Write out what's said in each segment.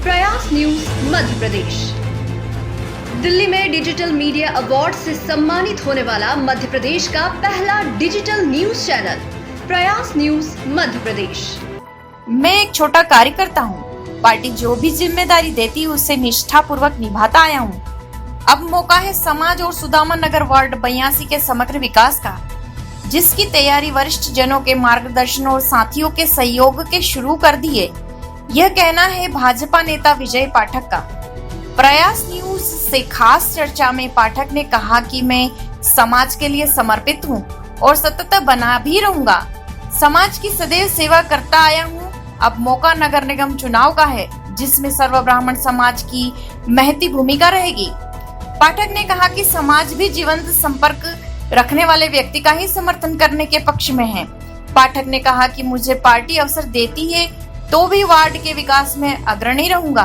प्रयास न्यूज मध्य प्रदेश दिल्ली में digital media award से सम्मानित होने वाला मध्य प्रदेश का पहला डिजिटल न्यूज चैनल प्रयास न्यूज मध्य प्रदेश। मैं एक छोटा कार्यकर्ता हूँ। पार्टी जो भी जिम्मेदारी देती है उसे निष्ठापूर्वक निभाता आया हूँ। अब मौका है समाज और सुदामा नगर वार्ड 82 के समग्र विकास का, जिसकी तैयारी वरिष्ठ जनों के मार्गदर्शन और साथियों के सहयोग के शुरू कर दिए। यह कहना है भाजपा नेता विजय पाठक का। प्रयास न्यूज से खास चर्चा में पाठक ने कहा कि मैं समाज के लिए समर्पित हूं और सतत बना भी रहूंगा। समाज की सदैव सेवा करता आया हूं। अब मौका नगर निगम चुनाव का है, जिसमें सर्व ब्राह्मण समाज की महती भूमिका रहेगी। पाठक ने कहा कि समाज भी जीवंत संपर्क रखने वाले व्यक्ति का ही समर्थन करने के पक्ष में है। पाठक ने कहा कि मुझे पार्टी अवसर देती है तो भी वार्ड के विकास में अग्रणी रहूंगा।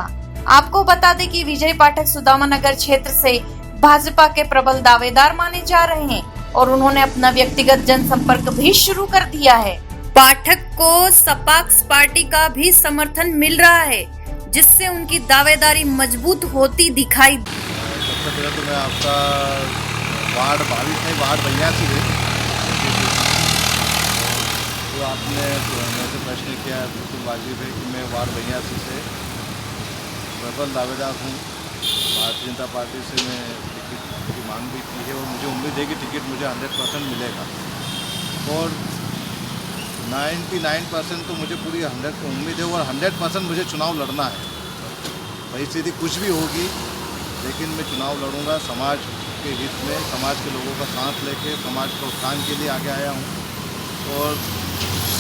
आपको बता दें कि विजय पाठक सुदामा नगर क्षेत्र से भाजपा के प्रबल दावेदार माने जा रहे हैं और उन्होंने अपना व्यक्तिगत जनसंपर्क भी शुरू कर दिया है। पाठक को सपाक्स पार्टी का भी समर्थन मिल रहा है, जिससे उनकी दावेदारी मजबूत होती दिखाई। सबसे पहले तो मैं आपका वार्ड 22 में वार्ड 82 है, जो आपने मुझसे प्रश्न किया बिल्कुल वाजिब है कि मैं वार्ड 82 से प्रबल दावेदार हूँ। भारतीय जनता पार्टी से मैं टिकट की मांग भी की है और मुझे उम्मीद है कि टिकट मुझे 100% मिलेगा और 99% तो मुझे पूरी 100 उम्मीद है और 100% मुझे चुनाव लड़ना है। परिस्थिति कुछ भी होगी लेकिन मैं चुनाव लड़ूंगा समाज के हित में, समाज के लोगों का साथ लेके समाज के उत्थान के लिए आगे आया हूँ और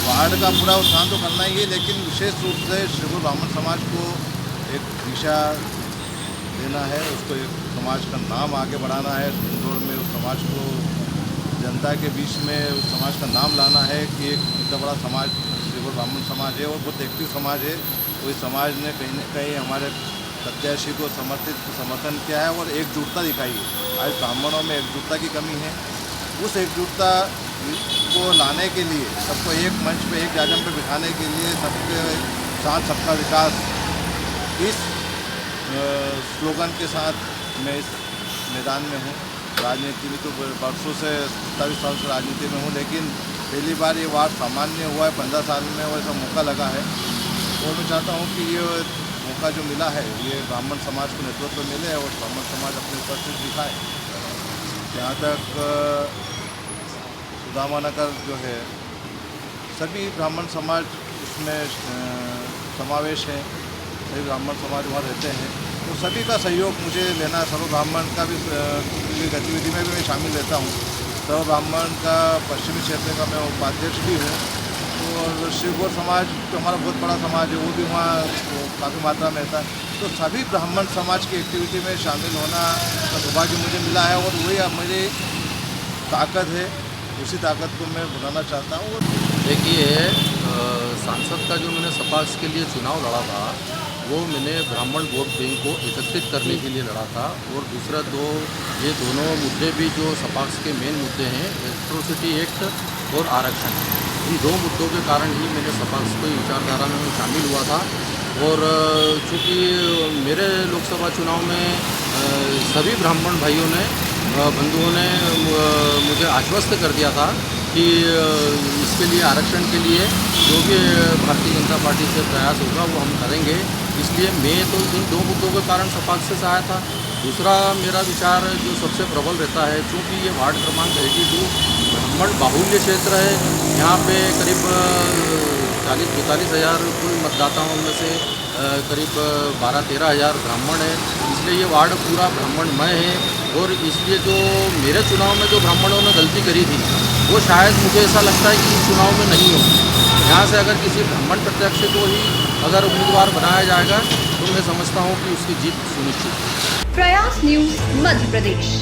वार्ड का पूरा उत्थान तो करना ही है, लेकिन विशेष रूप से श्रीगुरु ब्राह्मण समाज को एक दिशा देना है, उसको एक समाज का नाम आगे बढ़ाना है। इंदौर में उस समाज को जनता के बीच में उस समाज का नाम लाना है कि एक इतना बड़ा समाज श्रीगुरु ब्राह्मण समाज है और बहुत एक्टिव समाज है। तो इस समाज ने कहीं न कहीं हमारे प्रत्याशी को समर्थन किया है और एकजुटता दिखाई है। आज ब्राह्मणों में एकजुटता की कमी है, उस एकजुटता को लाने के लिए, सबको एक मंच पे एक जाजम पे बिठाने के लिए सबके साथ सबका विकास, इस स्लोगन के साथ मैं इस मैदान में हूँ। राजनीति में तो बरसों से 27 साल से राजनीति में हूँ, लेकिन पहली बार ये वार्ड सामान्य हुआ है 15 साल में और ऐसा मौका लगा है और मैं चाहता हूँ कि ये मौका जो मिला है ये ब्राह्मण समाज को नेतृत्व मिले और ब्राह्मण समाज अपनी उपस्थिति दिखाए। जहाँ तक सुदामा नगर जो है, सभी ब्राह्मण समाज उसमें समावेश है, सभी ब्राह्मण समाज वहाँ रहते हैं तो सभी का सहयोग मुझे लेना है। सर्व ब्राह्मण का भी गतिविधि में भी मैं शामिल रहता हूँ। सर्व ब्राह्मण का पश्चिमी क्षेत्र का मैं उपाध्यक्ष भी हूँ और शिवगौर समाज तो हमारा बहुत बड़ा समाज है, वो भी वहाँ काफ़ी मात्रा में रहता है। तो सभी ब्राह्मण समाज की एक्टिविटी में शामिल होना का सौभाग्य मुझे मिला है और वही अब मेरी ताकत है, उसी ताकत को मैं बनाना चाहता हूँ। देखिए, सांसद का जो मैंने सपाक्स के लिए चुनाव लड़ा था वो मैंने ब्राह्मण वोट बैंक को एकत्रित करने के लिए लड़ा था और दूसरा ये दोनों मुद्दे भी जो सपाक्स के मेन मुद्दे हैं, एट्रोसिटी एक्ट और आरक्षण, इन दो मुद्दों के कारण ही मैंने सपाक्स को विचारधारा में शामिल हुआ था। और चूँकि मेरे लोकसभा चुनाव में सभी ब्राह्मण भाइयों ने बंधुओं ने मुझे आश्वस्त कर दिया था कि इसके लिए आरक्षण के लिए जो भी भारतीय जनता पार्टी से प्रयास होगा वो हम करेंगे। इसलिए मैं तो इन दो मुद्दों के कारण सपाक्स से आया था। दूसरा मेरा विचार जो सबसे प्रबल रहता है, चूँकि ये वार्ड क्रमांक 82 ब्राह्मण बाहुल्य क्षेत्र है, यहाँ पे करीब 40-45 हज़ार कुल मतदाताओं में से करीब 12-13 हज़ार ब्राह्मण है, इसलिए ये वार्ड पूरा ब्राह्मणमय है। और इसलिए जो मेरे चुनाव में जो ब्राह्मणों ने गलती करी थी वो शायद मुझे ऐसा लगता है कि इस चुनाव में नहीं हो। यहाँ से अगर किसी ब्राह्मण प्रत्याशी को ही अगर उम्मीदवार बनाया जाएगा तो मैं समझता हूँ कि उसकी जीत सुनिश्चित है। प्रयास न्यूज मध्य प्रदेश।